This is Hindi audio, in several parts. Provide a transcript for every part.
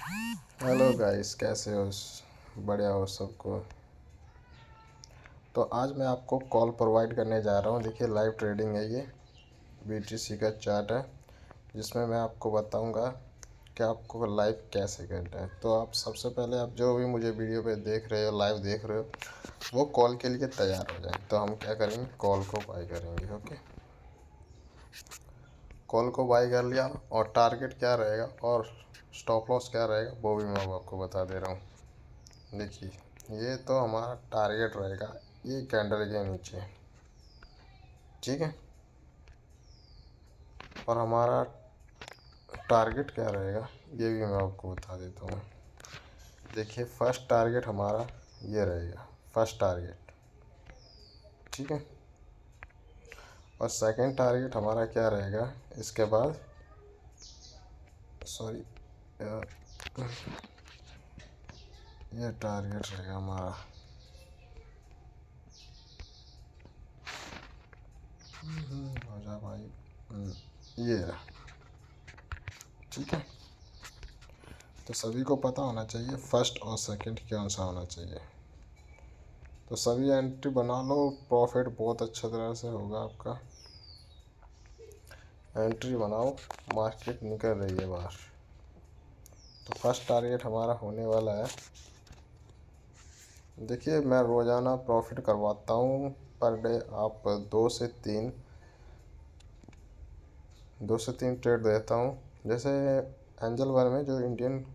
हेलो गाइस, कैसे हो? बढ़िया हो सबको? तो आज मैं आपको कॉल प्रोवाइड करने जा रहा हूँ। देखिए, लाइव ट्रेडिंग है ये। बीटीसी का चार्ट है जिसमें मैं आपको बताऊंगा कि आपको लाइव कैसे करना है। तो आप सबसे पहले, आप जो भी मुझे वीडियो पे देख रहे हो, लाइव देख रहे हो, वो कॉल के लिए तैयार हो जाए। तो हम क्या करेंगे, कॉल को बाय करेंगे। ओके, कॉल को बाय कर लिया और टारगेट क्या रहेगा और स्टॉप लॉस क्या रहेगा वो भी मैं आपको बता दे रहा हूँ। देखिए, ये तो हमारा टारगेट रहेगा ये कैंडल के नीचे, ठीक है। और हमारा टारगेट क्या रहेगा ये भी मैं आपको बता देता हूँ। देखिए, फर्स्ट टारगेट हमारा ये रहेगा, फर्स्ट टारगेट, ठीक है। और सेकंड टारगेट हमारा क्या रहेगा इसके बाद, सॉरी, ये टारगेट रहेगा हमारा, हो जा भाई, ये है, ठीक है। तो सभी को पता होना चाहिए फर्स्ट और सेकंड कौन सा होना चाहिए। तो सभी एंट्री बना लो, प्रॉफिट बहुत अच्छा तरह से होगा आपका। एंट्री बनाओ, मार्केट निकल रही है बाहर। तो फर्स्ट टारगेट हमारा होने वाला है, देखिए मैं रोज़ाना प्रॉफिट करवाता हूँ पर डे। आप दो से तीन ट्रेड देता हूँ। जैसे एंजल वन में, जो इंडियन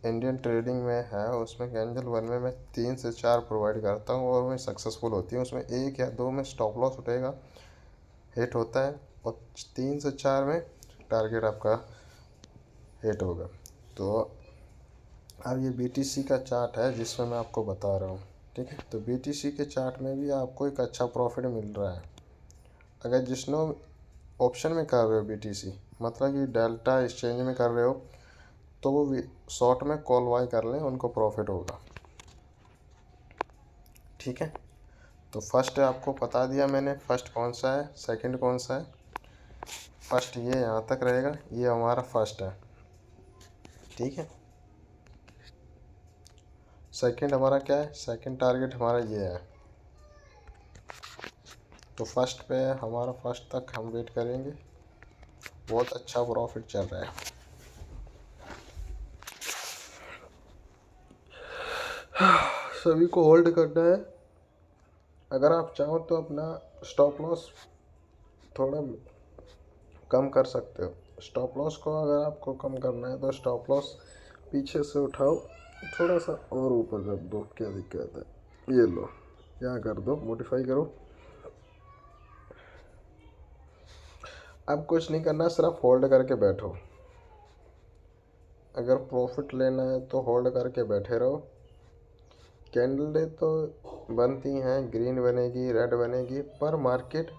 इंडियन ट्रेडिंग में है, उसमें एंजल वन में मैं 3 से 4 प्रोवाइड करता हूँ और मैं सक्सेसफुल होती हूँ। उसमें 1 या 2 में स्टॉप लॉस उठेगा, हिट होता है, और 3 से 4 में टारगेट आपका हिट होगा। तो अब ये बीटीसी का चार्ट है जिसमें मैं आपको बता रहा हूँ, ठीक है। तो बीटीसी के चार्ट में भी आपको एक अच्छा प्रॉफिट मिल रहा है। अगर जिसने ऑप्शन में कर रहे हो बीटीसी, मतलब कि डेल्टा एक्सचेंज में कर रहे हो, तो वो शॉर्ट में कॉल बाय कर लें, उनको प्रॉफिट होगा, ठीक है। तो फर्स्ट आपको बता दिया मैंने, फर्स्ट कौन सा है, सेकंड कौन सा है। फर्स्ट ये यहाँ तक रहेगा, ये हमारा फर्स्ट है, ठीक है। सेकंड हमारा क्या है, सेकंड टारगेट हमारा ये है। तो फर्स्ट पे हमारा, फर्स्ट तक हम वेट करेंगे। बहुत अच्छा प्रॉफिट चल रहा है। सभी को होल्ड करना है। अगर आप चाहो तो अपना स्टॉप लॉस थोड़ा कम कर सकते हो। स्टॉप लॉस को अगर आपको कम करना है तो स्टॉप लॉस पीछे से उठाओ, थोड़ा सा और ऊपर कर दो, क्या दिक्कत है। ये लो, क्या कर दो, मॉडिफाई करो। अब कुछ नहीं करना, सिर्फ होल्ड करके बैठो। अगर प्रॉफिट लेना है तो होल्ड करके बैठे रहो। कैंडलें तो बनती हैं, ग्रीन बनेगी, रेड बनेगी, पर मार्केट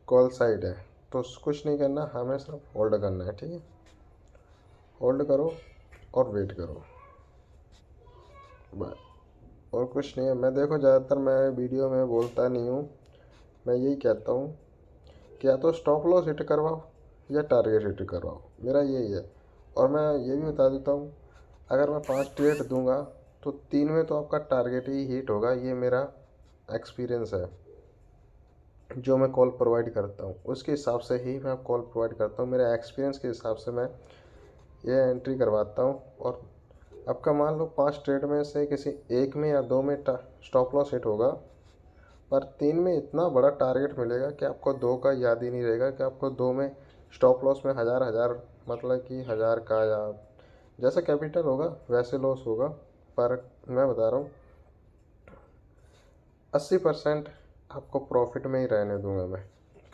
कॉल साइड है, तो कुछ नहीं करना, हमें सिर्फ होल्ड करना है, ठीक है। होल्ड करो और वेट करो, बस। और कुछ नहीं है। मैं, देखो, ज़्यादातर मैं वीडियो में बोलता नहीं हूँ, मैं यही कहता हूँ कि या तो स्टॉप लॉस हिट करवाओ या टारगेट हिट करवाओ, मेरा यही है। और मैं ये भी बता देता हूँ, अगर मैं 5 ट्रेड दूंगा तो 3 में तो आपका टारगेट ही हिट होगा। ये मेरा एक्सपीरियंस है, जो मैं कॉल प्रोवाइड करता हूँ उसके हिसाब से ही मैं कॉल प्रोवाइड करता हूँ। मेरे एक्सपीरियंस के हिसाब से मैं ये एंट्री करवाता हूँ। और आपका मान लो 5 ट्रेड में से किसी एक में या 2 में स्टॉप लॉस हिट होगा, पर 3 में इतना बड़ा टारगेट मिलेगा कि आपको 2 का याद ही नहीं रहेगा कि आपको 2 में स्टॉप लॉस में हज़ार हज़ार, मतलब कि 1000 का, या जैसा कैपिटल होगा वैसे लॉस होगा। पर मैं बता रहा हूँ 80% आपको प्रॉफिट में ही रहने दूंगा मैं।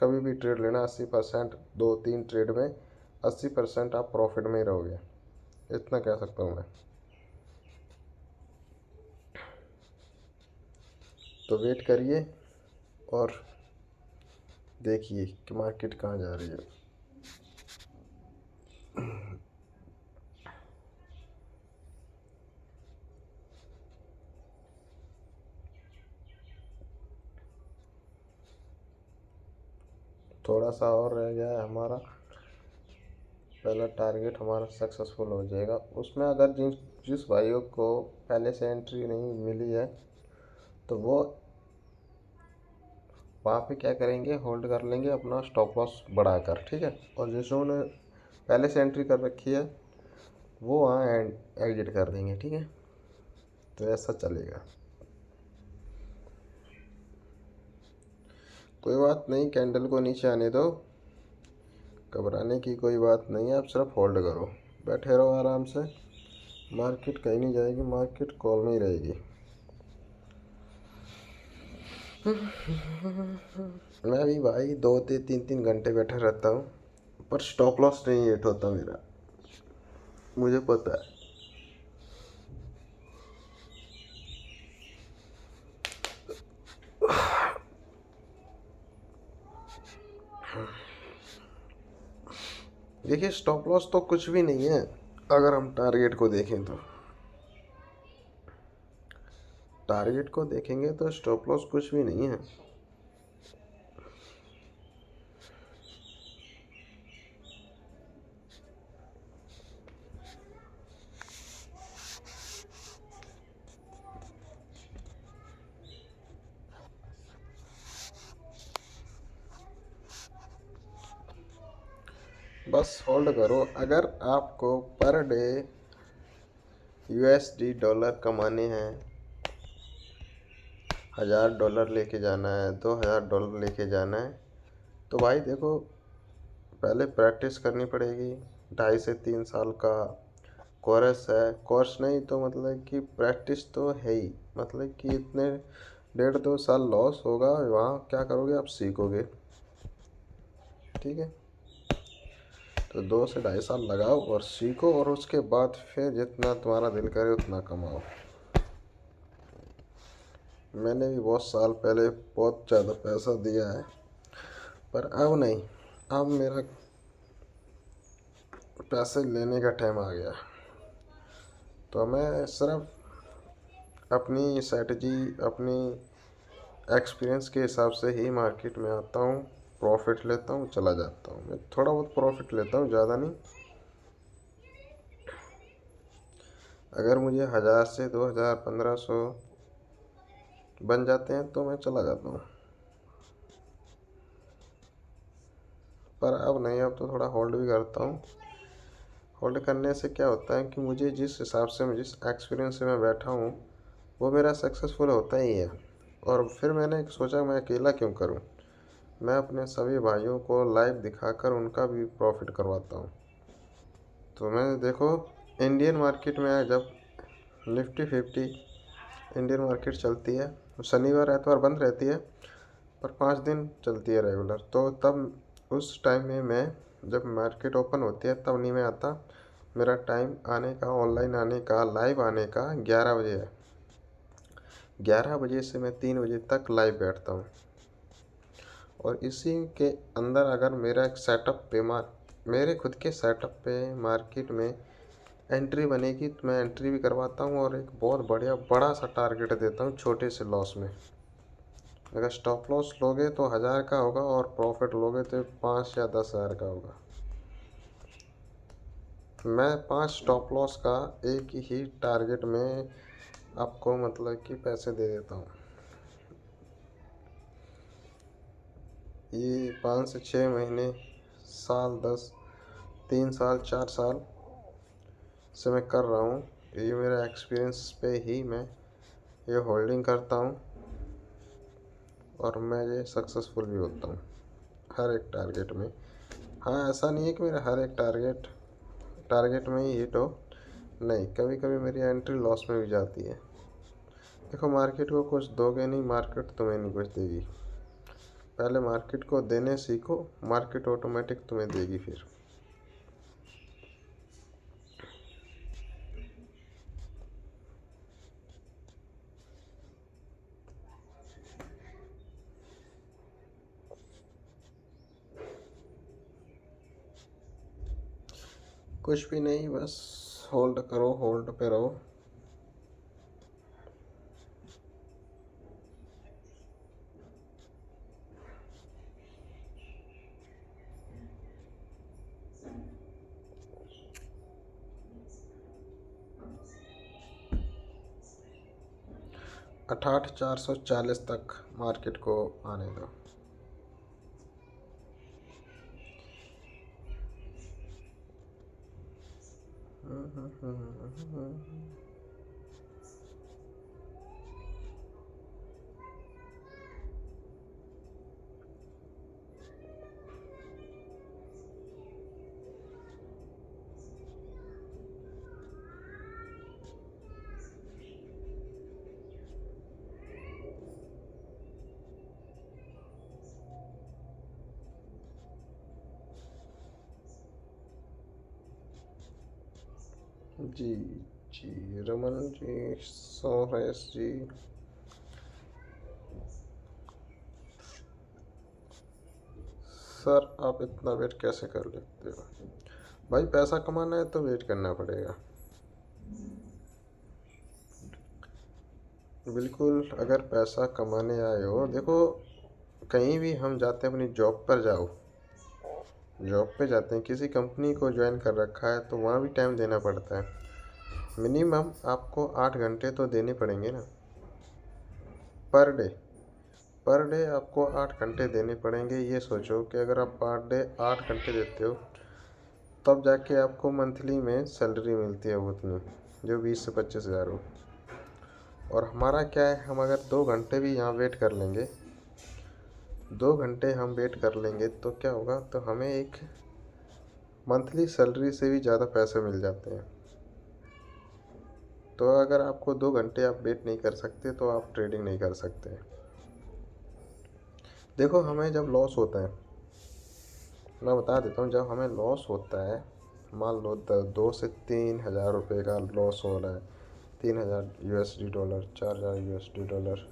कभी भी ट्रेड लेना, 80%, 2-3 ट्रेड में 80% आप प्रॉफिट में ही रहोगे, इतना कह सकता हूँ मैं। तो वेट करिए और देखिए कि मार्केट कहाँ जा रही है। थोड़ा सा और रह गया है हमारा, पहला टारगेट हमारा सक्सेसफुल हो जाएगा। उसमें अगर जिस जिस भाइयों को पहले से एंट्री नहीं मिली है तो वो वहाँ पे क्या करेंगे, होल्ड कर लेंगे अपना स्टॉप लॉस बढ़ाकर, ठीक है। और जिन्होंने पहले से एंट्री कर रखी है वो वहाँ एग्जिट कर देंगे, ठीक है। तो ऐसा चलेगा। कोई बात नहीं, कैंडल को नीचे आने दो, घबराने की कोई बात नहीं है। आप सिर्फ होल्ड करो, बैठे रहो आराम से। मार्केट कहीं नहीं जाएगी, मार्केट कॉल में ही रहेगी। मैं भी भाई 2 3 घंटे बैठा रहता हूँ, पर स्टॉप लॉस नहीं हिट होता मेरा, मुझे पता है। देखिए, स्टॉप लॉस तो कुछ भी नहीं है अगर हम टारगेट को देखें तो। टारगेट को देखेंगे तो स्टॉप लॉस कुछ भी नहीं है। बस होल्ड करो। अगर आपको पर डे यूएसडी डॉलर कमाने हैं, $1000 लेके जाना है, $2000 लेके जाना है, तो भाई देखो, पहले प्रैक्टिस करनी पड़ेगी। 2.5 से 3 साल का कोर्स है। कोर्स नहीं तो मतलब कि प्रैक्टिस तो है ही। मतलब कि इतने 1.5 2 साल लॉस होगा, वहाँ क्या करोगे, आप सीखोगे, ठीक है। तो 2 से 2.5 साल लगाओ और सीखो, और उसके बाद फिर जितना तुम्हारा दिल करे उतना कमाओ। मैंने भी बहुत साल पहले बहुत ज़्यादा पैसा दिया है, पर अब नहीं। अब मेरा पैसे लेने का टाइम आ गया। तो मैं सिर्फ अपनी स्ट्रेटजी, अपनी एक्सपीरियंस के हिसाब से ही मार्केट में आता हूँ, प्रॉफिट लेता हूँ, चला जाता हूँ। मैं थोड़ा बहुत प्रॉफिट लेता हूँ, ज़्यादा नहीं। अगर मुझे 1000 से 2000 1500 बन जाते हैं तो मैं चला जाता हूँ, पर अब नहीं। अब तो थोड़ा होल्ड भी करता हूँ। होल्ड करने से क्या होता है कि मुझे जिस हिसाब से, जिस एक्सपीरियंस से मैं बैठा हूँ, वो मेरा सक्सेसफुल होता ही है। और फिर मैंने सोचा मैं अकेला क्यों करूँ, मैं अपने सभी भाइयों को लाइव दिखाकर उनका भी प्रॉफिट करवाता हूँ। तो मैं देखो, इंडियन मार्केट में जब निफ्टी 50 इंडियन मार्केट चलती है, शनिवार एतवार बंद रहती है, पर 5 दिन चलती है रेगुलर। तो तब उस टाइम में मैं, जब मार्केट ओपन होती है तब नहीं मैं आता। मेरा टाइम आने का, ऑनलाइन आने का, लाइव आने का 11 बजे है। 11 बजे से मैं 3 बजे तक लाइव बैठता हूँ। और इसी के अंदर अगर मेरा एक सेटअप पे मेरे खुद के सेटअप पे मार्केट में एंट्री बनेगी तो मैं एंट्री भी करवाता हूँ, और एक बहुत बढ़िया बड़ा सा टारगेट देता हूँ छोटे से लॉस में। अगर स्टॉप लॉस लोगे तो 1000 का होगा, और प्रॉफिट लोगे तो 5 या 10 हज़ार का होगा। मैं 5 स्टॉप लॉस का एक ही टारगेट में आपको मतलब कि पैसे दे देता हूँ। ये 5 से 6 महीने, साल, 3 साल 4 साल से मैं कर रहा हूँ। ये मेरा एक्सपीरियंस पे ही मैं ये होल्डिंग करता हूँ, और मैं ये सक्सेसफुल भी होता हूँ हर एक टारगेट में। हाँ, ऐसा नहीं है कि मेरा हर एक टारगेट में ही हिट हो, नहीं, कभी कभी मेरी एंट्री लॉस में भी जाती है। देखो, मार्केट को कुछ दोगे नहीं, मार्केट तुम्हें नहीं कुछ देगी। पहले मार्केट को देने सीखो, मार्केट ऑटोमेटिक तुम्हें देगी फिर। कुछ भी नहीं, बस होल्ड करो, होल्ड पे रहो। 68,440 तक मार्केट को आने दो। जी जी रमन जी, सोरेश जी, सर आप इतना वेट कैसे कर लेते हो? भाई पैसा कमाना है तो वेट करना पड़ेगा। बिल्कुल, अगर पैसा कमाने आए हो, देखो कहीं भी हम जाते हैं, अपनी जॉब पर जाओ, जॉब पे जाते हैं, किसी कंपनी को ज्वाइन कर रखा है तो वहाँ भी टाइम देना पड़ता है। मिनिमम आपको 8 घंटे तो देने पड़ेंगे ना, पर डे। पर डे आपको 8 घंटे देने पड़ेंगे। ये सोचो कि अगर आप पर डे 8 घंटे देते हो, तब जाके आपको मंथली में सैलरी मिलती है उतनी, जो 20 से 25 हज़ार हो। और हमारा क्या है, हम अगर 2 घंटे भी यहाँ वेट कर लेंगे, 2 घंटे हम वेट कर लेंगे तो क्या होगा, तो हमें एक मंथली सैलरी से भी ज़्यादा पैसे मिल जाते हैं। तो अगर आपको 2 घंटे आप वेट नहीं कर सकते तो आप ट्रेडिंग नहीं कर सकते। देखो हमें जब लॉस होता है, मैं बता देता हूँ, जब हमें लॉस होता है, मान लो 2 से 3 हज़ार रुपये का लॉस हो रहा है, 3,000 USD डॉलर, 4,000 USD डॉलर,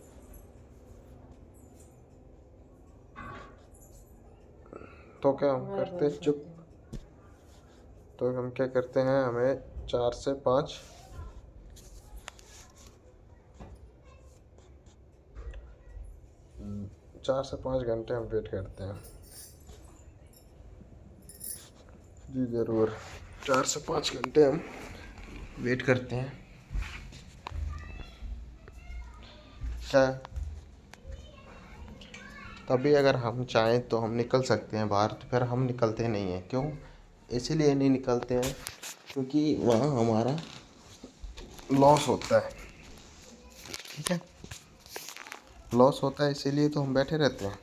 तो क्या हम करते हैं, चुप। तो हम क्या करते हैं, हमें 4 से 5 4 से 5 घंटे हम वेट करते हैं। जी ज़रूर, 4 से 5 घंटे हम वेट करते हैं। क्या तभी अगर हम चाहें तो हम निकल सकते हैं बाहर, तो फिर हम निकलते नहीं हैं। क्यों? इसीलिए नहीं निकलते हैं क्योंकि वहाँ हमारा लॉस होता है। ठीक है, लॉस होता है, इसीलिए तो हम बैठे रहते हैं।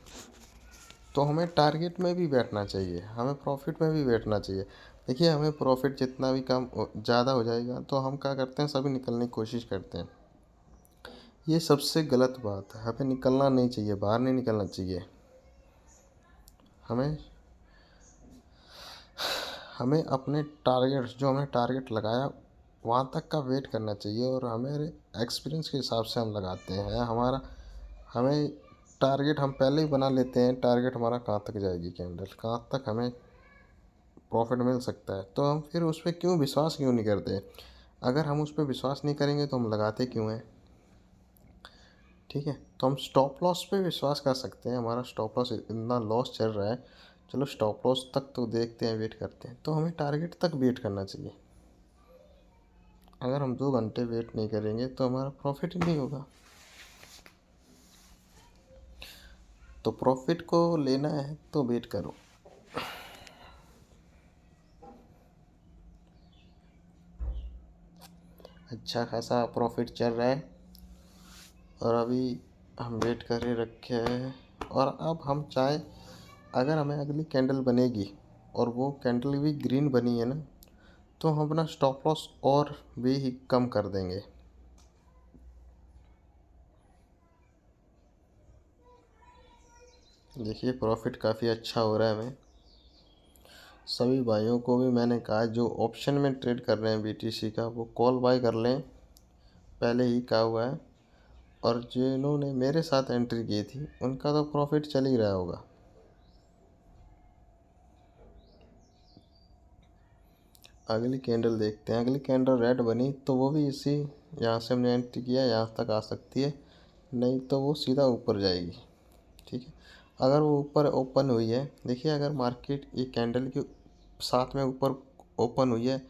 तो हमें टारगेट में भी बैठना चाहिए, हमें प्रॉफिट में भी बैठना चाहिए। देखिए, हमें प्रॉफिट जितना भी कम ज़्यादा हो जाएगा तो हम क्या करते हैं, सभी निकलने की कोशिश करते हैं। ये सबसे गलत बात है, हमें निकलना नहीं चाहिए, बाहर नहीं निकलना चाहिए। हमें हमें अपने टारगेट, जो हमने टारगेट लगाया वहाँ तक का वेट करना चाहिए। और हमारे एक्सपीरियंस के हिसाब से हम लगाते हैं, हमें टारगेट हम पहले ही बना लेते हैं, टारगेट हमारा कहाँ तक जाएगी कैंडल, कहाँ तक हमें प्रॉफिट मिल सकता है। तो हम फिर उस पर विश्वास क्यों नहीं करते? अगर हम उस पर विश्वास नहीं करेंगे तो हम लगाते क्यों हैं? ठीक है, तो हम स्टॉप लॉस पे विश्वास कर सकते हैं। हमारा स्टॉप लॉस इतना लॉस चल रहा है, चलो स्टॉप लॉस तक तो देखते हैं, वेट करते हैं। तो हमें टारगेट तक वेट करना चाहिए। अगर हम 2 घंटे वेट नहीं करेंगे तो हमारा प्रॉफिट ही नहीं होगा। तो प्रॉफिट को लेना है तो वेट करो। अच्छा खासा प्रॉफिट चल रहा है और अभी हम वेट कर ही रखे हैं। और अब हम चाहे, अगर हमें अगली कैंडल बनेगी और वो कैंडल भी ग्रीन बनी है ना, तो हम अपना स्टॉप लॉस और भी ही कम कर देंगे। देखिए, प्रॉफिट काफ़ी अच्छा हो रहा है हमें। सभी भाइयों को भी मैंने कहा, जो ऑप्शन में ट्रेड कर रहे हैं BTC का, वो कॉल बाय कर लें, पहले ही कहा हुआ है। और जिन्होंने मेरे साथ एंट्री की थी उनका तो प्रॉफिट चल ही रहा होगा। अगली कैंडल देखते हैं, अगली कैंडल रेड बनी तो वो भी इसी, यहाँ से हमने एंट्री किया, यहाँ तक आ सकती है, नहीं तो वो सीधा ऊपर जाएगी। ठीक है, अगर वो ऊपर ओपन हुई है, देखिए अगर मार्केट ये कैंडल के साथ में ऊपर ओपन हुई है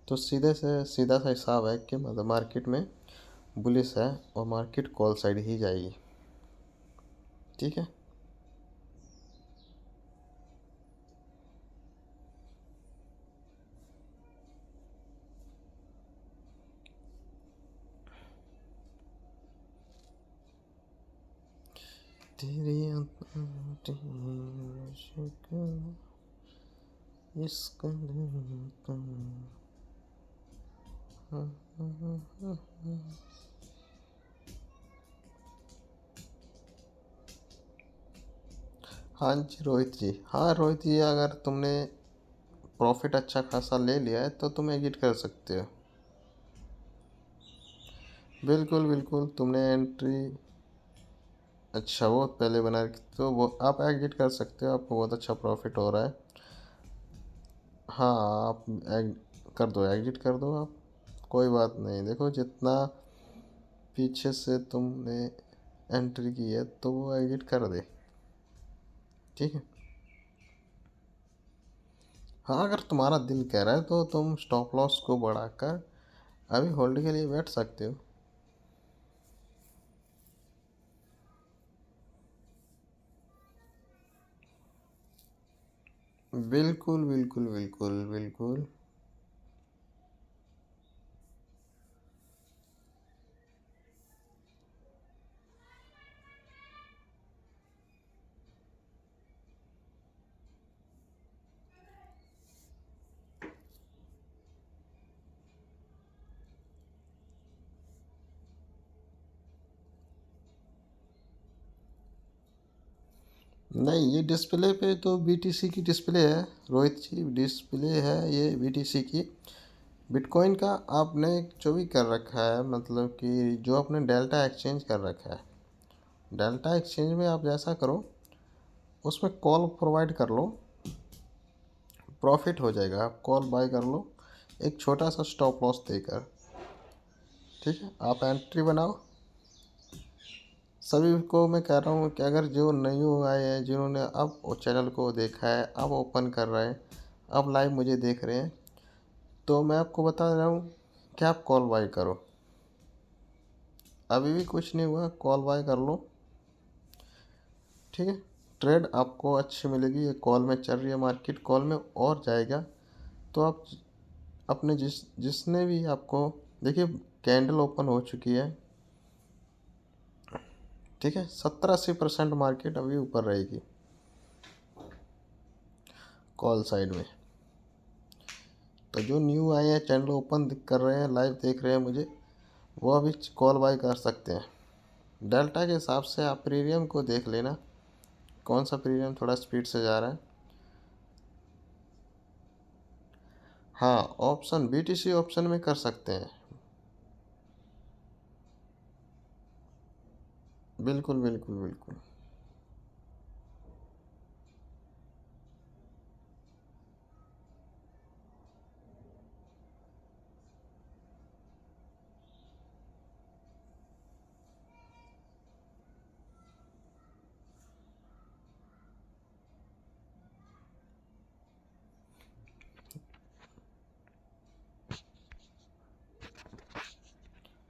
तो सीधे से सीधा सा हिसाब है कि मतलब मार्केट में बुलिश है और मार्केट कॉल साइड ही जाएगी। ठीक है, तेरी इसका हाँ जी रोहित जी, हाँ रोहित जी, अगर तुमने प्रॉफिट अच्छा खासा ले लिया है तो तुम एग्जिट कर सकते हो। बिल्कुल बिल्कुल, तुमने एंट्री अच्छा वो पहले बना रखी तो वो आप एग्जिट कर सकते हो, आपको बहुत अच्छा प्रॉफिट हो रहा है। हाँ, आप कर दो, एग्जिट कर दो आप, कोई बात नहीं। देखो जितना पीछे से तुमने एंट्री की है तो वो एग्जिट कर दे। ठीक है, हाँ अगर तुम्हारा दिल कह रहा है तो तुम स्टॉप लॉस को बढ़ाकर अभी होल्ड के लिए बैठ सकते हो। बिल्कुल बिल्कुल बिल्कुल बिल्कुल। नहीं, ये डिस्प्ले पे तो बीटीसी की डिस्प्ले है रोहित जी, डिस्प्ले है ये बीटीसी की। बिटकॉइन का आपने जो भी कर रखा है, मतलब कि जो आपने डेल्टा एक्सचेंज कर रखा है, डेल्टा एक्सचेंज में आप जैसा करो, उसमें कॉल प्रोवाइड कर लो, प्रॉफिट हो जाएगा। आप कॉल बाय कर लो एक छोटा सा स्टॉप लॉस देकर। ठीक है, आप एंट्री बनाओ। सभी को मैं कह रहा हूँ कि अगर जो न्यू आए हैं, जिन्होंने अब वो चैनल को देखा है, अब ओपन कर रहे हैं, अब लाइव मुझे देख रहे हैं, तो मैं आपको बता रहा हूँ कि आप कॉल बाय करो। अभी भी कुछ नहीं हुआ, कॉल बाय कर लो। ठीक है, ट्रेड आपको अच्छी मिलेगी। ये कॉल में चल रही है मार्केट, कॉल में और जाएगा। तो आप अपने जिसने भी आपको, देखिए कैंडल ओपन हो चुकी है। ठीक है, 70-80% मार्केट अभी ऊपर रहेगी कॉल साइड में। तो जो न्यू आए हैं, चैनल ओपन कर रहे हैं, लाइव देख रहे हैं मुझे, वो अभी कॉल बाय कर सकते हैं। डेल्टा के हिसाब से आप प्रीमियम को देख लेना, कौन सा प्रीमियम थोड़ा स्पीड से जा रहा है। हाँ, ऑप्शन बीटीसी ऑप्शन में कर सकते हैं। बिल्कुल बिल्कुल बिल्कुल।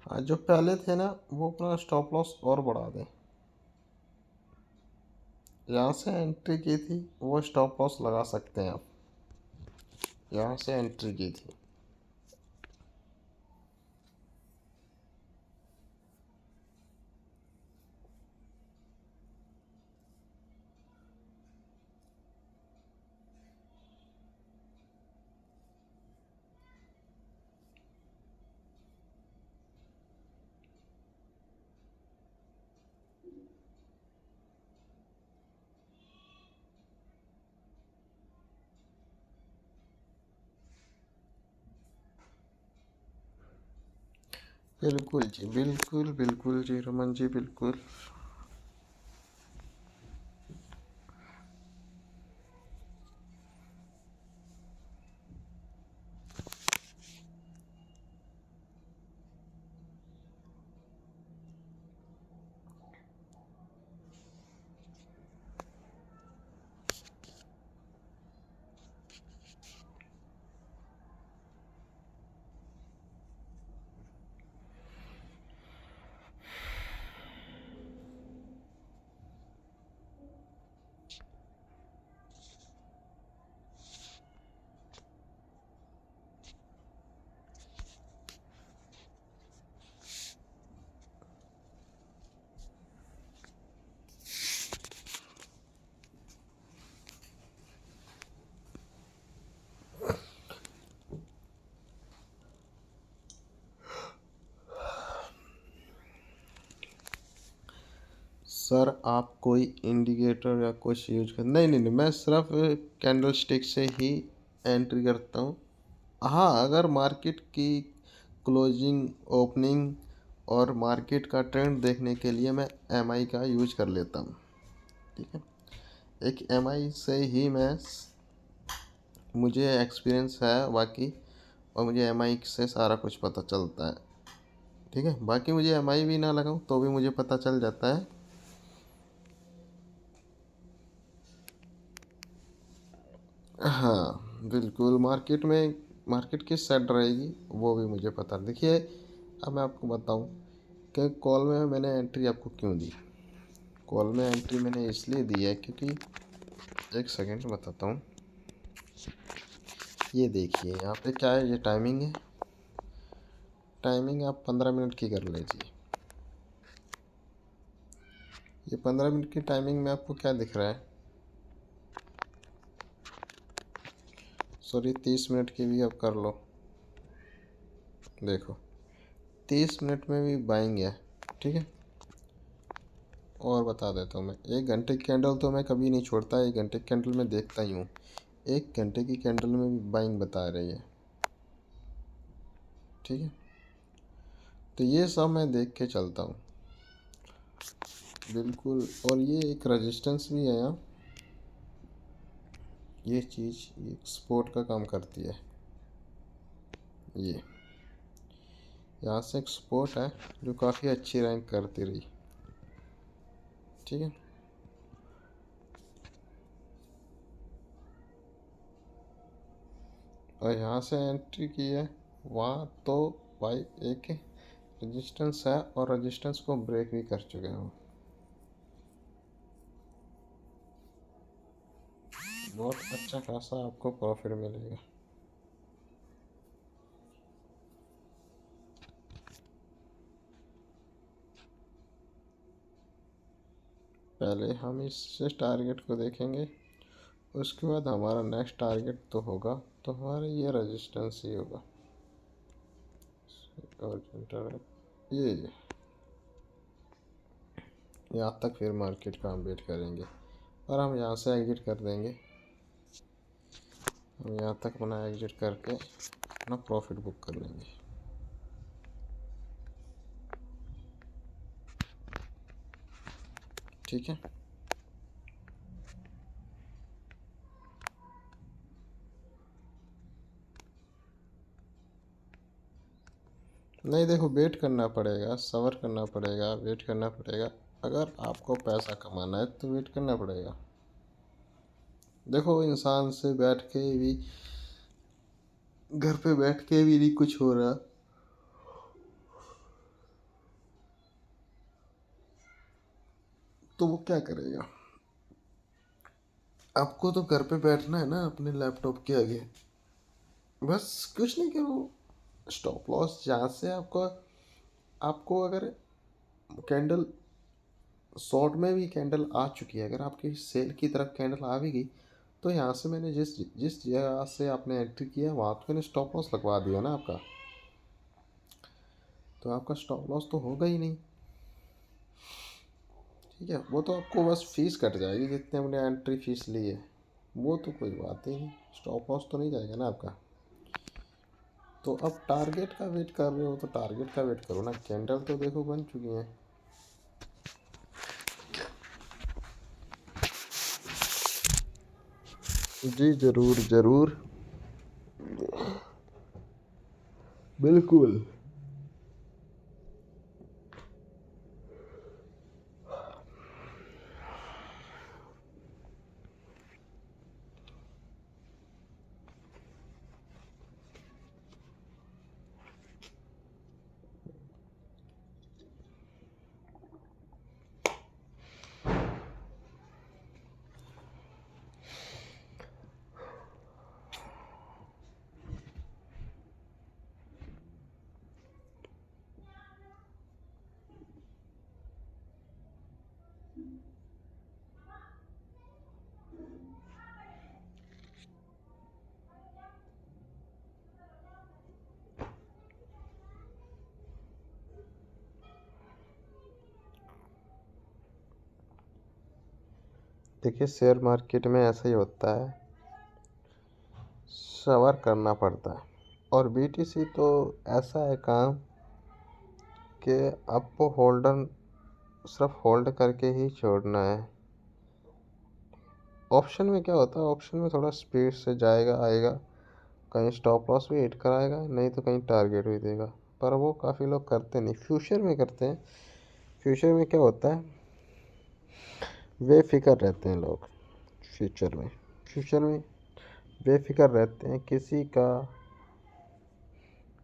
हाँ, जो पहले थे ना वो अपना स्टॉप लॉस और बढ़ा दें। यहाँ से एंट्री की थी वो स्टॉप लॉस लगा सकते हैं आप, यहाँ से एंट्री की थी। बिल्कुल जी, बिल्कुल बिल्कुल जी रमन जी, बिल्कुल। सर आप कोई इंडिकेटर या कुछ यूज कर, नहीं नहीं नहीं, मैं सिर्फ कैंडल स्टिक से ही एंट्री करता हूँ। हाँ, अगर मार्केट की क्लोजिंग, ओपनिंग और मार्केट का ट्रेंड देखने के लिए मैं एमआई का यूज कर लेता हूँ। ठीक है, एक एमआई से ही मुझे एक्सपीरियंस है बाकी, और मुझे एमआई से सारा कुछ पता चलता है। ठीक है, बाकी मुझे एमआई भी ना लगाऊं तो भी मुझे पता चल जाता है। हाँ बिल्कुल, मार्केट किस साइड रहेगी वो भी मुझे पता। देखिए, अब मैं आपको बताऊं कि कॉल में मैंने एंट्री आपको क्यों दी। कॉल में एंट्री मैंने इसलिए दी है क्योंकि, एक सेकंड बताता हूँ। ये देखिए यहाँ पे क्या है, ये टाइमिंग है। टाइमिंग आप 15 मिनट की कर लीजिए। ये 15 मिनट की टाइमिंग में आपको क्या दिख रहा है, सॉरी 30 मिनट की भी आप कर लो। देखो 30 मिनट में भी बाइंग है। ठीक है, और बता देता हूँ मैं, 1 घंटे की कैंडल तो मैं कभी नहीं छोड़ता, 1 घंटे की कैंडल में देखता ही हूँ। 1 घंटे की कैंडल में भी बाइंग बता रही है। ठीक है, तो ये सब मैं देख के चलता हूँ बिल्कुल। और ये एक रेजिस्टेंस भी है यहाँ, ये चीज़ ये सपोर्ट का काम करती है। ये यहाँ से एक सपोर्ट है जो काफ़ी अच्छी रैंक करती रही। ठीक है, और यहाँ से एंट्री की है वहाँ तो भाई एक रेजिस्टेंस है, और रेजिस्टेंस को ब्रेक भी कर चुके हैं। बहुत अच्छा खासा आपको प्रॉफिट मिलेगा। पहले हम इस टारगेट को देखेंगे, उसके बाद हमारा नेक्स्ट टारगेट तो होगा, तो हमारा ये रेजिस्टेंस ही होगा। और ये यहाँ तक फिर मार्केट का हम वेट करेंगे, और हम यहाँ से एग्जिट कर देंगे। हम यहाँ तक अपना एग्जिट करके अपना प्रॉफिट बुक कर लेंगे। ठीक है, नहीं देखो, वेट करना पड़ेगा, सब्र करना पड़ेगा, वेट करना पड़ेगा। अगर आपको पैसा कमाना है तो वेट करना पड़ेगा। देखो, इंसान से बैठ के भी, घर पे बैठ के भी नहीं कुछ हो रहा, तो वो क्या करेगा। आपको तो घर पे बैठना है ना अपने लैपटॉप के आगे, बस कुछ नहीं करो। स्टॉप लॉस जहाँ से आपको आपको अगर कैंडल शॉर्ट में भी कैंडल आ चुकी है, अगर आपकी सेल की तरफ कैंडल आ भी गई, तो यहाँ से मैंने जिस जिस जगह से आपने एंट्री किया वहाँ तो मैंने स्टॉप लॉस लगवा दिया ना आपका, तो आपका स्टॉप लॉस तो होगा ही नहीं। ठीक है, वो तो आपको बस फीस कट जाएगी जितने हमने एंट्री फीस ली है, वो तो कोई बात ही नहीं, स्टॉप लॉस तो नहीं जाएगा ना आपका। तो अब टारगेट का वेट कर रहे हो तो टारगेट का वेट करो ना, कैंडल तो देखो बन चुकी हैं। जी ज़रूर ज़रूर, बिल्कुल। देखिए शेयर मार्केट में ऐसा ही होता है, सबर करना पड़ता है। और बीटीसी तो ऐसा है काम कि आपको होल्डर सिर्फ होल्ड करके ही छोड़ना है। ऑप्शन में क्या होता है, ऑप्शन में थोड़ा स्पीड से जाएगा आएगा, कहीं स्टॉप लॉस भी हिट कराएगा, नहीं तो कहीं टारगेट भी देगा, पर वो काफ़ी लोग करते नहीं, फ्यूचर में करते हैं। फ्यूचर में क्या होता है, बेफिक्र रहते हैं लोग। फ्यूचर में बेफिक्र रहते हैं, किसी का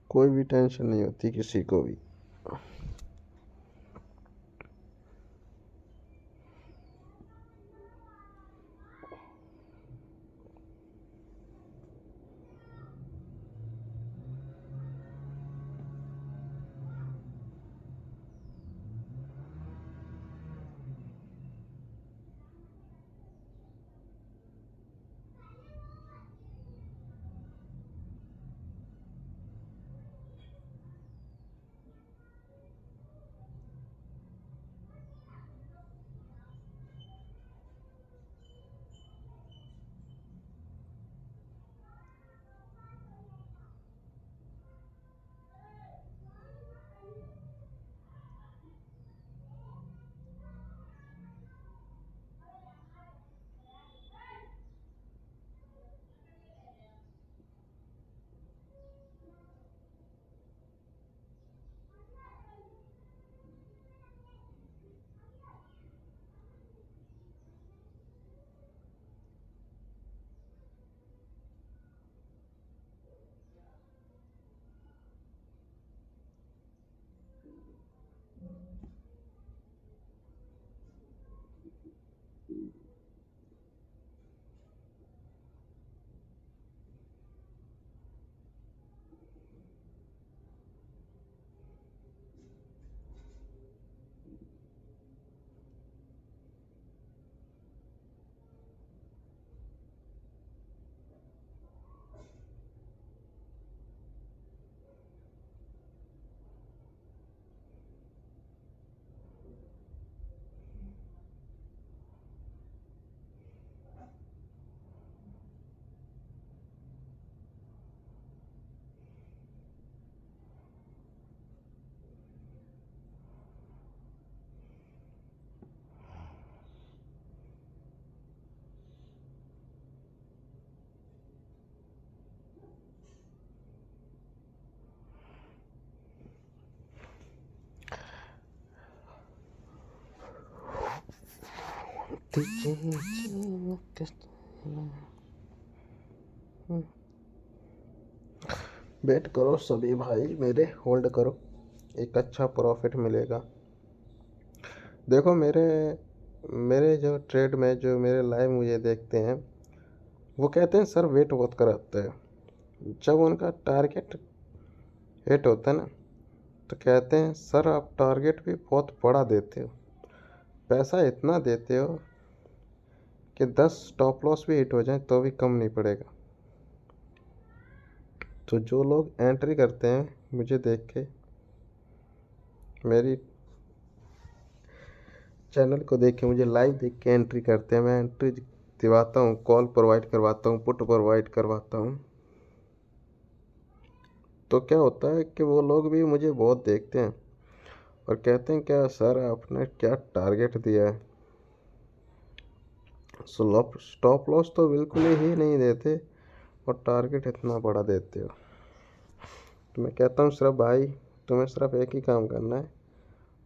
कोई भी टेंशन नहीं होती किसी को भी। वेट करो सभी भाई मेरे, होल्ड करो, एक अच्छा प्रॉफिट मिलेगा। देखो मेरे मेरे जो ट्रेड में जो मेरे लाइव मुझे देखते हैं, वो कहते हैं सर वेट बहुत कराते हैं। जब उनका टारगेट हिट होता है ना, तो कहते हैं सर आप टारगेट भी बहुत बड़ा देते हो, पैसा इतना देते हो कि 10 स्टॉप लॉस भी हिट हो जाए तो भी कम नहीं पड़ेगा। तो जो लोग एंट्री करते हैं मुझे देख के, मेरी चैनल को देख के, मुझे लाइव देख के एंट्री करते हैं, मैं एंट्री दिवाता हूँ, कॉल प्रोवाइड करवाता हूँ, पुट प्रोवाइड करवाता हूँ। तो क्या होता है कि वो लोग भी मुझे बहुत देखते हैं और कहते हैं क्या सर आपने क्या टारगेट दिया है, स्टॉप लॉस तो बिल्कुल ही नहीं देते और टारगेट इतना बड़ा देते हो। तो मैं कहता हूँ सिर्फ भाई तुम्हें सिर्फ एक ही काम करना है,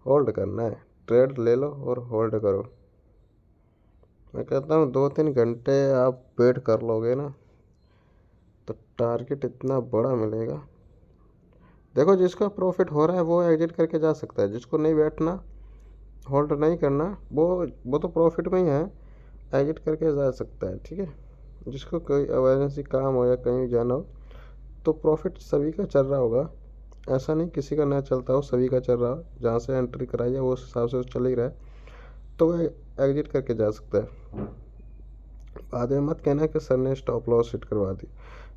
होल्ड करना है, ट्रेड ले लो और होल्ड करो। मैं कहता हूँ 2-3 घंटे आप वेट कर लोगे ना, तो टारगेट इतना बड़ा मिलेगा। देखो जिसका प्रॉफिट हो रहा है वो एग्जिट करके जा सकता है, जिसको नहीं बैठना, होल्ड नहीं करना, वो तो प्रॉफिट में ही है, एग्जिट करके जा सकता है, ठीक है। जिसको कोई इमरजेंसी काम हो या कहीं जाना हो, तो प्रॉफिट सभी का चल रहा होगा, ऐसा नहीं किसी का ना चलता हो, सभी का चल रहा हो, जहाँ से एंट्री कराई है वो उस हिसाब से चल ही रहा है, तो वह एग्जिट करके जा सकता है। बाद में मत कहना कि सर ने स्टॉप लॉस हिट करवा दी।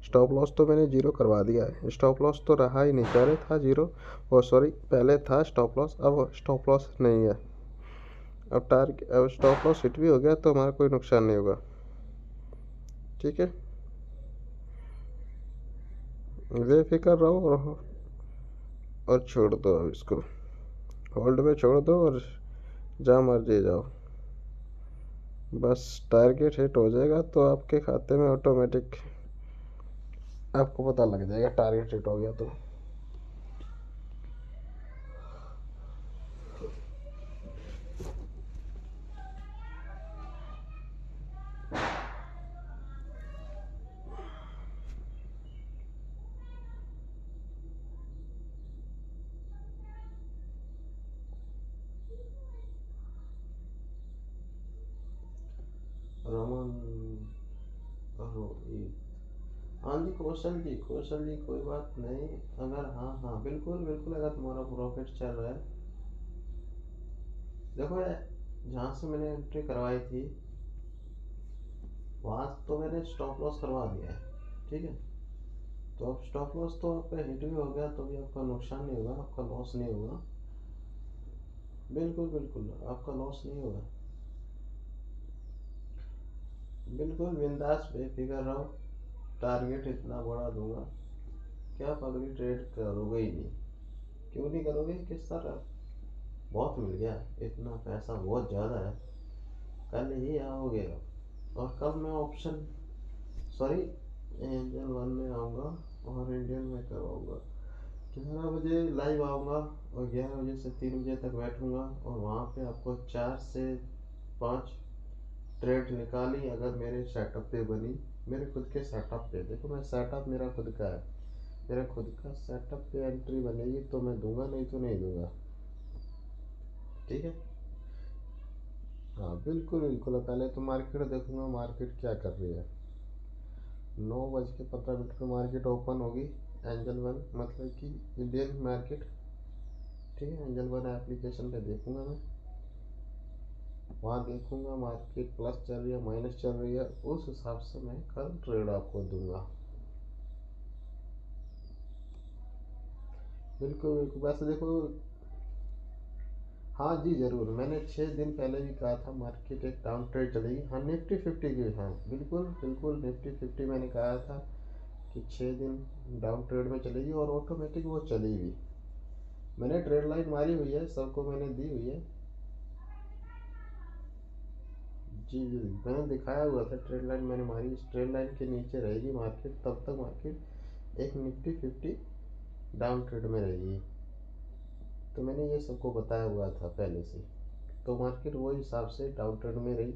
स्टॉप लॉस तो मैंने जीरो करवा दिया है, स्टॉप लॉस तो रहा ही नहीं, पहले था जीरो, और सॉरी पहले था स्टॉप लॉस, अब स्टॉप लॉस नहीं है। अब स्टॉप लॉस हिट भी हो गया तो हमारा कोई नुकसान नहीं होगा। ठीक है, बेफिक्र रहो और छोड़ दो। अब इसको होल्ड पे छोड़ दो और जहाँ मर्जी जाओ। बस टारगेट हिट हो जाएगा तो आपके खाते में ऑटोमेटिक आपको पता लग जाएगा टारगेट हिट हो गया तो। रमन हाँ जी, कौशल जी कोई बात नहीं। अगर हाँ हाँ बिल्कुल बिल्कुल, अगर तुम्हारा प्रॉफिट चल रहा है, देखो जहाँ से मैंने एंट्री करवाई थी वहाँ तो मैंने स्टॉप लॉस करवा दिया है। ठीक है, तो अब स्टॉप लॉस तो आपका हिट भी हो गया तो भी आपका नुकसान नहीं होगा, आपका लॉस नहीं होगा। बिल्कुल बिल्कुल, आपका लॉस नहीं होगा। बिल्कुल बिंदास बेफिक्र रहो। टारगेट इतना बड़ा दूंगा कि आप अगली ट्रेड करोगे ही नहीं। क्यों नहीं करोगे? किस तरह? बहुत मिल गया, इतना पैसा बहुत ज़्यादा है। कल ही आओगे आप, और कल मैं ऑप्शन सॉरी एंजल वन में आऊँगा और इंडियन में करवाऊँगा। 11 बजे लाइव आऊँगा और 11 बजे से 3 बजे तक बैठूँगा और वहाँ पे आपको 4 से 5 ट्रेड निकाली अगर मेरे सेटअप पे बनी। मेरे खुद के सेटअप पे देखो, मैं सेटअप मेरा खुद का है, मेरा खुद का सेटअप पे एंट्री बनेगी तो मैं दूंगा, नहीं तो नहीं दूंगा। ठीक है, हाँ बिल्कुल बिल्कुल। पहले तो मार्केट देखूंगा, मार्केट क्या कर रही है। 9:15 पे मार्केट ओपन होगी। एंजल वन मतलब कि इंडियन मार्केट। ठीक है, एंजल वन एप्लीकेशन पे देखूंगा मैं, वहाँ देखूंगा मार्केट प्लस चल रही है माइनस चल रही है, उस हिसाब से मैं कल ट्रेड आपको दूंगा। बिल्कुल बिल्कुल। वैसे देखो, हाँ जी ज़रूर, मैंने 6 दिन पहले भी कहा था मार्केट एक डाउन ट्रेड चलेगी। हाँ निफ्टी फिफ्टी की, हाँ बिल्कुल बिल्कुल, निफ्टी फिफ्टी मैंने कहा था कि 6 दिन डाउन ट्रेड में चलेगी और ऑटोमेटिक वो चली भी। मैंने ट्रेड लाइन मारी हुई है, सबको मैंने दी हुई है। जी जी, मैंने दिखाया हुआ था, ट्रेड लाइन मैंने मारी। इस ट्रेड लाइन के नीचे रहेगी मार्केट, तब तक मार्केट एक निफ्टी फिफ्टी डाउन ट्रेड में रहेगी। तो मैंने ये सबको बताया हुआ था पहले से, तो मार्केट वो हिसाब से डाउन ट्रेड में रही।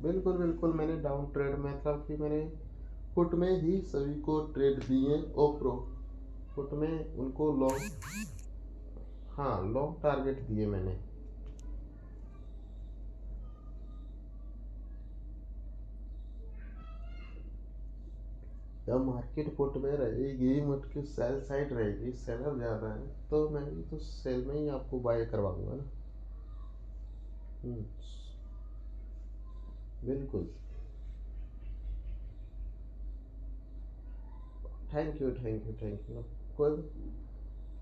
बिल्कुल बिल्कुल, मैंने डाउन ट्रेड में मतलब कि मैंने पुट में ही सभी को ट्रेड दिए और प्रो पुट में उनको लॉन्ग, हाँ लॉन्ग टारगेट दिए मैंने। जब मार्केट पुट में रहेगी, मुझकी सेल साइड रहेगी, सेलर ज़्यादा है तो मैं भी तो सेल में ही आपको बाय करवाऊंगा ना। हम्म, बिल्कुल। Thank you thank you thank you. कोई,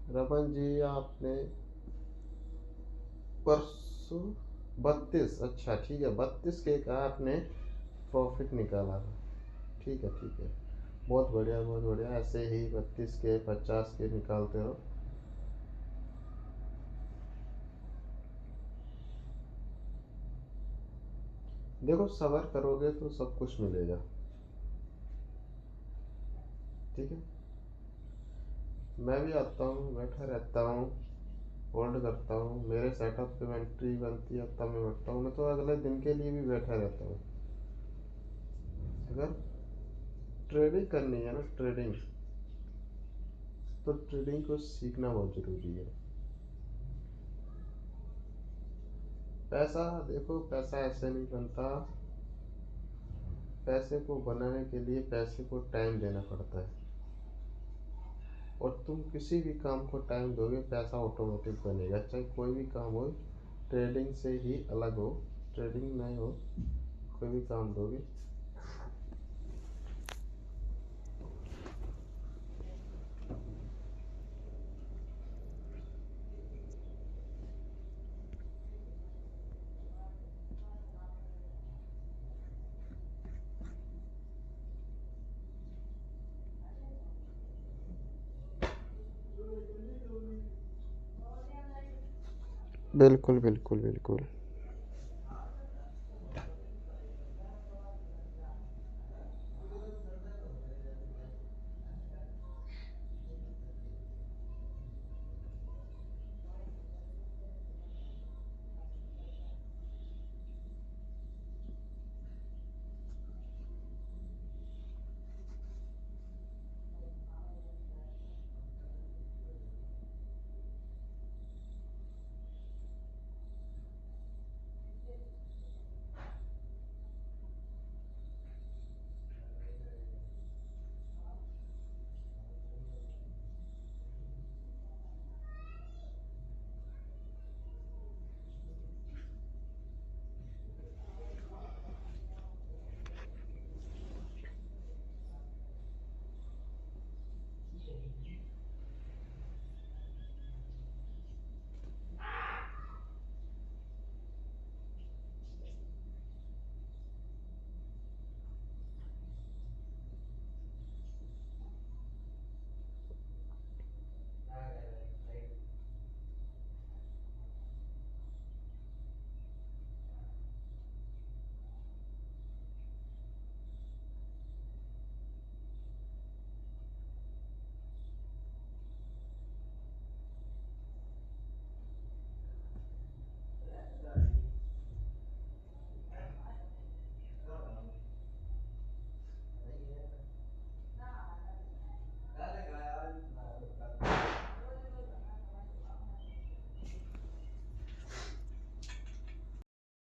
रमन जी आपने परसों 32, अच्छा ठीक है, 32 के का आपने प्रॉफिट निकाला था। ठीक है ठीक है, बहुत बढ़िया बहुत बढ़िया। ऐसे ही 32 के 50 के निकालते रहो। देखो सबर करोगे तो सब कुछ मिलेगा। ठीक है, मैं भी आता हूँ, बैठा रहता हूँ, होल्ड करता हूँ। मेरे सेटअप पे एंट्री बनती है तब मैं बैठता हूँ। मैं तो अगले दिन के लिए भी बैठा रहता हूँ। अगर ट्रेडिंग करनी है ना, ट्रेडिंग, तो ट्रेडिंग को सीखना बहुत ज़रूरी है। पैसा देखो, पैसा ऐसे नहीं बनता। पैसे को बनाने के लिए पैसे को टाइम देना पड़ता है, और तुम किसी भी काम को टाइम दोगे पैसा ऑटोमेटिक बनेगा, चाहे कोई भी काम हो। ट्रेडिंग से ही अलग हो, ट्रेडिंग नहीं हो, कोई भी काम दोगे। बिल्कुल बिल्कुल बिल्कुल।